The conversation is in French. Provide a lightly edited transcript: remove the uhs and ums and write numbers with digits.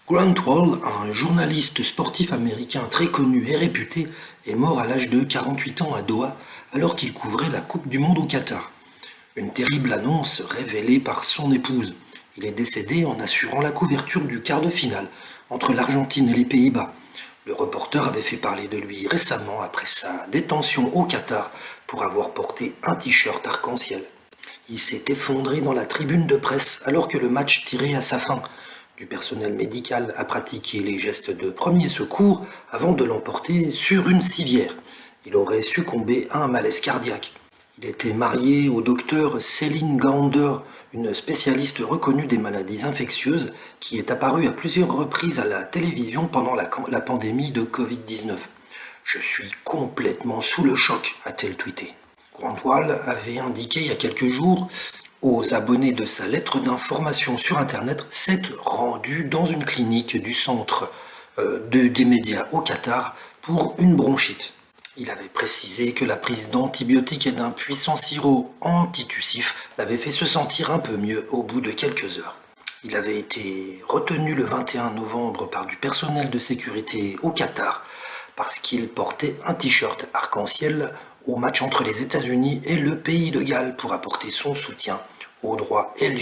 Grant Wall, un journaliste sportif américain très connu et réputé, est mort à l'âge de 48 ans à Doha alors qu'il couvrait la Coupe du Monde au Qatar. Une terrible annonce révélée par son épouse. Il est décédé en assurant la couverture du quart de finale entre l'Argentine et les Pays-Bas. Le reporter avait fait parler de lui récemment après sa détention au Qatar pour avoir porté un t-shirt arc-en-ciel. Il s'est effondré dans la tribune de presse alors que le match tirait à sa fin. Du personnel médical a pratiqué les gestes de premier secours avant de l'emporter sur une civière. Il aurait succombé à un malaise cardiaque. Il était marié au docteur Céline Gaunder, une spécialiste reconnue des maladies infectieuses qui est apparue à plusieurs reprises à la télévision pendant la pandémie de Covid-19. Je suis complètement sous le choc, a-t-elle tweeté. Grandwall avait indiqué il y a quelques jours aux abonnés de sa lettre d'information sur Internet s'être rendu dans une clinique du centre des médias au Qatar pour une bronchite. Il avait précisé que la prise d'antibiotiques et d'un puissant sirop antitussif l'avait fait se sentir un peu mieux au bout de quelques heures. Il avait été retenu le 21 novembre par du personnel de sécurité au Qatar parce qu'il portait un t-shirt arc-en-ciel au match entre les États-Unis et le pays de Galles pour apporter son soutien aux droits LGBT.